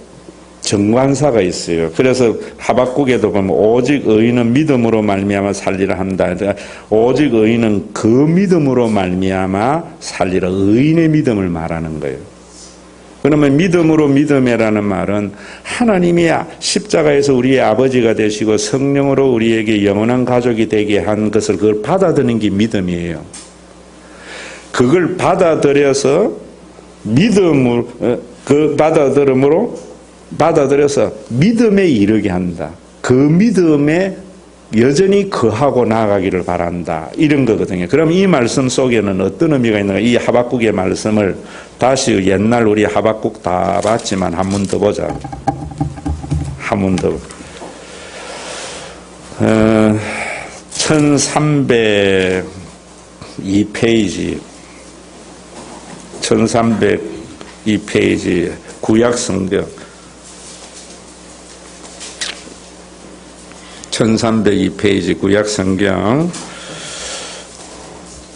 정관사가 있어요. 그래서 하박국에도 보면 오직 의인은 믿음으로 말미암아 살리라 한다. 오직 의인은 그 믿음으로 말미암아 살리라. 의인의 믿음을 말하는 거예요. 그러면 믿음으로 믿음이라는 말은 하나님이 십자가에서 우리의 아버지가 되시고 성령으로 우리에게 영원한 가족이 되게 한 것을 그걸 받아들이는 게 믿음이에요. 그걸 받아들여서 믿음으로 받아들여서 믿음에 이르게 한다. 그 믿음에 여전히 거하고 나아가기를 바란다. 이런 거거든요. 그럼 이 말씀 속에는 어떤 의미가 있는가? 이 하박국의 말씀을 다시 옛날 우리 하박국 다 봤지만 한 번 더 보자. 한 번 더. 1302페이지. 1302페이지 구약성경. 1302페이지 구약성경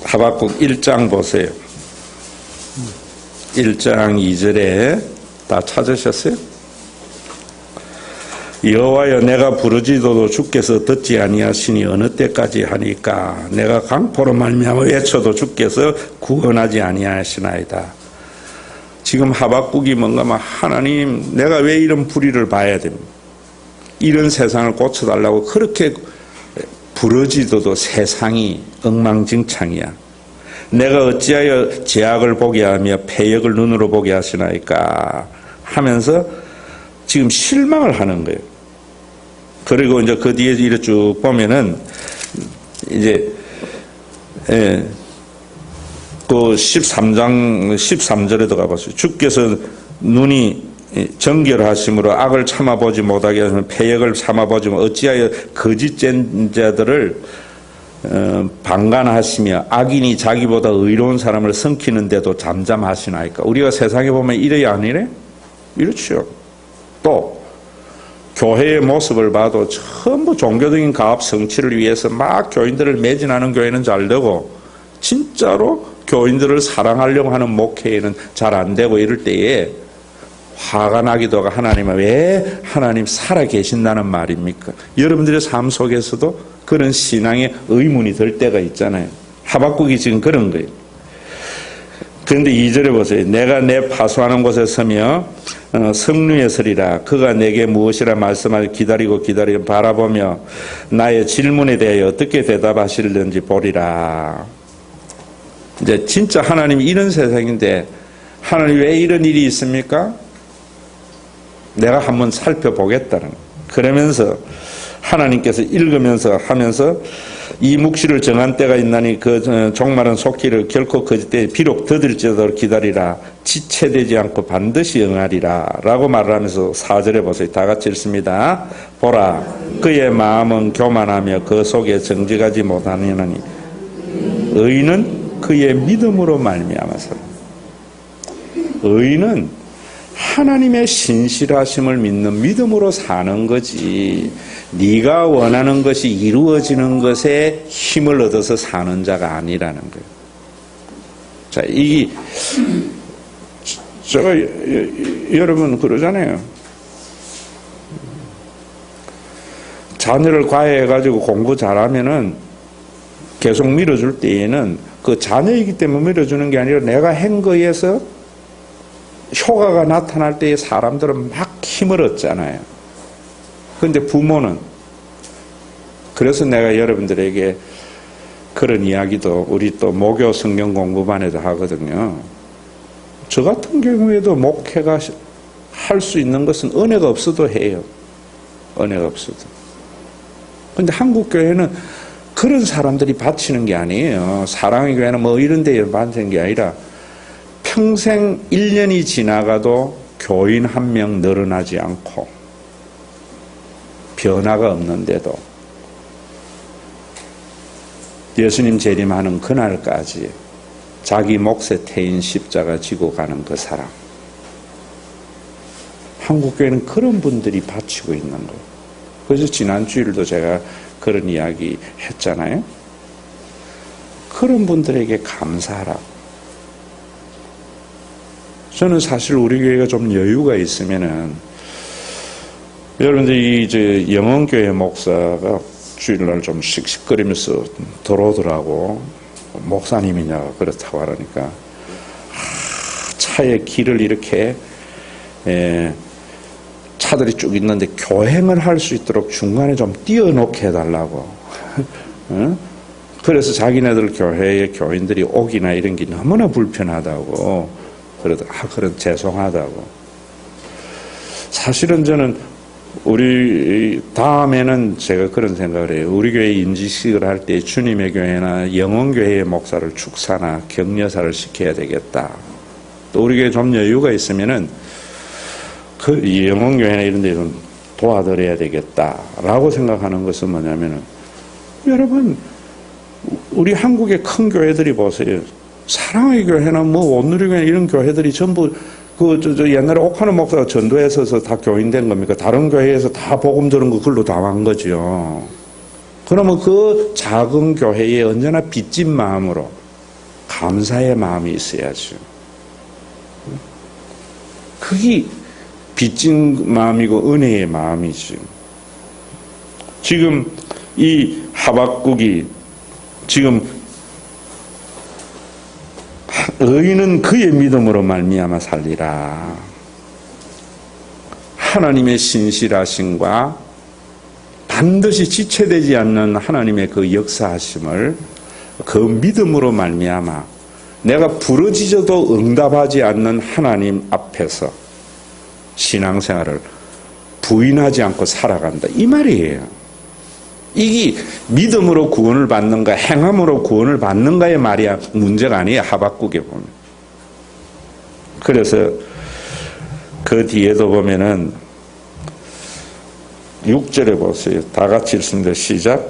하박국 1장 보세요. 1장 2절에 다 찾으셨어요? 여호와여 내가 부르짖어도 주께서 듣지 아니하시니 어느 때까지 하니까 내가 강포로 말미암아 외쳐도 주께서 구원하지 아니하시나이다. 지금 하박국이 뭔가 막 하나님 내가 왜 이런 불의를 봐야 됩니까? 이런 세상을 고쳐달라고 그렇게 부르짖어도 세상이 엉망진창이야. 내가 어찌하여 죄악을 보게 하며 패역을 눈으로 보게 하시나이까 하면서 지금 실망을 하는 거예요. 그리고 이제 그 뒤에 이렇게 쭉 보면은 이제 그 13장 13절에도 가봤어요. 주께서 눈이 정결하심으로 악을 참아보지 못하게 하시면 패역을 참아보지 못 어찌하여 거짓된 자들을 방관하시며 악인이 자기보다 의로운 사람을 섬기는데도 잠잠하시나이까. 우리가 세상에 보면 이래야 아니래? 이렇죠. 또 교회의 모습을 봐도 전부 종교적인 가업 성취를 위해서 막 교인들을 매진하는 교회는 잘 되고 진짜로 교인들을 사랑하려고 하는 목회에는 잘 안 되고 이럴 때에 화가 나기도 하고 하나님은 왜 하나님 살아 계신다는 말입니까? 여러분들의 삶 속에서도 그런 신앙의 의문이 들 때가 있잖아요. 하박국이 지금 그런 거예요. 그런데 2절에 보세요. 내가 내 파수하는 곳에 서며 성루에 서리라. 그가 내게 무엇이라 말씀하여 기다리고 바라보며 나의 질문에 대하여 어떻게 대답하실는지 보리라. 이제 진짜 하나님이 이런 세상인데 하나님 왜 이런 일이 있습니까? 내가 한번 살펴보겠다는 거예요. 그러면서 하나님께서 읽으면서 하면서 이 묵시를 정한 때가 있나니 그 종말은 속기를 결코 거짓되 비록 더딜지라도 기다리라. 지체되지 않고 반드시 응하리라 라고 말을 하면서 4절에 보세요. 다 같이 읽습니다. 보라 그의 마음은 교만하며 그 속에 정직하지 못하느니 의인은 그의 믿음으로 말미암아서. 의인은 하나님의 신실하심을 믿는 믿음으로 사는 거지 네가 원하는 것이 이루어지는 것에 힘을 얻어서 사는 자가 아니라는 거예요. 자, 제가 여러분 그러잖아요. 자녀를 과외해가지고 공부 잘하면은 계속 밀어줄 때에는 그 자녀이기 때문에 밀어주는 게 아니라 내가 한 거에서 효과가 나타날 때에 사람들은 막 힘을 얻잖아요. 그런데 부모는 그래서 내가 여러분들에게 그런 이야기도 우리 또 목요 성경 공부반에도 하거든요. 저 같은 경우에도 목회가 할 수 있는 것은 은혜가 없어도 해요. 은혜가 없어도. 그런데 한국 교회는 그런 사람들이 바치는 게 아니에요. 사랑의 교회는 뭐 이런 데에 바치는 게 아니라 평생 1년이 지나가도 교인 한 명 늘어나지 않고 변화가 없는데도 예수님 재림하는 그날까지 자기 몫에 태인 십자가 지고 가는 그 사람. 한국교회는 그런 분들이 바치고 있는 거예요. 그래서 지난 주일도 제가 그런 이야기 했잖아요. 그런 분들에게 감사하라고. 저는 사실 우리 교회가 좀 여유가 있으면은 여러분들 이 영흥교회 목사가 주일날 좀 씩씩거리면서 들어오더라고. 목사님이냐 그렇다고 하니까 차에 길을 이렇게 차들이 쭉 있는데 교행을 할 수 있도록 중간에 좀 띄워놓게 해달라고. 그래서 자기네들 교회의 교인들이 오기나 이런 게 너무나 불편하다고 그러더라. 그럼 죄송하다고. 사실은 저는 우리 다음에는 제가 그런 생각을 해요. 우리 교회 인지식을 할 때 주님의 교회나 영혼교회의 목사를 축사나 격려사를 시켜야 되겠다. 또 우리 교회 좀 여유가 있으면은 그 영혼교회나 이런 데 좀 도와드려야 되겠다라고 생각하는 것은 뭐냐면은 여러분 우리 한국의 큰 교회들이 보세요. 사랑의 교회나 뭐 온누리 교회 이런 교회들이 전부 옛날에 옥하는 목사가 전도에 서서 다 교인된 겁니까? 다른 교회에서 다 복음 들은 거 글로 다 한 거죠. 그러면 그 작은 교회에 언제나 빚진 마음으로 감사의 마음이 있어야죠. 그게 빚진 마음이고 은혜의 마음이지. 지금 이 하박국이 지금 의인은 그의 믿음으로 말미암아 살리라. 하나님의 신실하심과 반드시 지체되지 않는 하나님의 그 역사하심을 그 믿음으로 말미암아 내가 부르짖어도 응답하지 않는 하나님 앞에서 신앙생활을 부인하지 않고 살아간다. 이 말이에요. 이게 믿음으로 구원을 받는가 행함으로 구원을 받는가의 말이야 문제가 아니에요. 하박국에 보면. 그래서 그 뒤에도 보면은 6절에 보세요. 다 같이 읽습니다. 시작.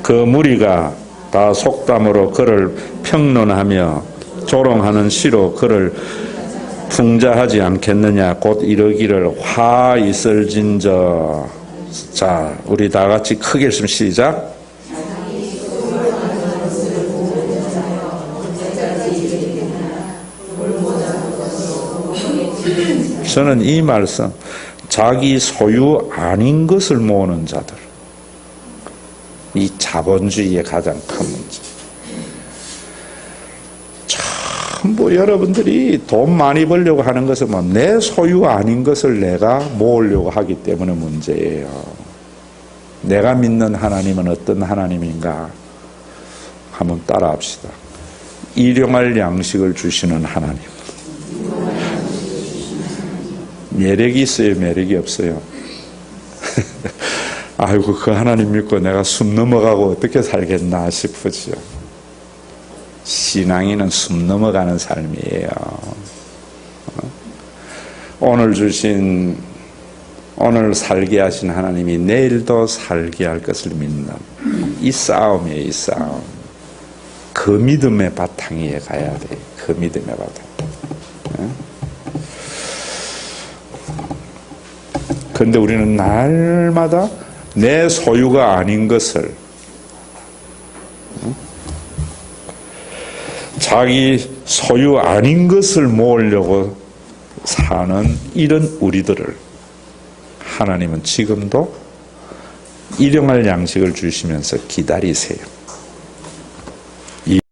그 무리가 다 속담으로 그를 평론하며 조롱하는 시로 그를 풍자하지 않겠느냐. 곧 이러기를 화 있을진저. 자, 우리 다 같이 크게 읽으면 시작. 저는 이 말씀, 자기 소유 아닌 것을 모으는 자들, 이 자본주의의 가장 큰 문제. 전부 여러분들이 돈 많이 벌려고 하는 것은 뭐 내 소유 아닌 것을 내가 모으려고 하기 때문에 문제예요. 내가 믿는 하나님은 어떤 하나님인가 한번 따라합시다. 일용할 양식을 주시는 하나님. 매력이 있어요? 매력이 없어요? 아이고 그 하나님 믿고 내가 숨 넘어가고 어떻게 살겠나 싶으죠. 신앙인은 숨 넘어가는 삶이에요. 오늘 살게 하신 하나님이 내일도 살게 할 것을 믿는 이 싸움이에요. 이 싸움. 그 믿음의 바탕 위에 가야 돼. 그 믿음의 바탕. 그런데 우리는 날마다 내 소유가 아닌 것을 자기 소유 아닌 것을 모으려고 사는 이런 우리들을 하나님은 지금도 일용할 양식을 주시면서 기다리세요.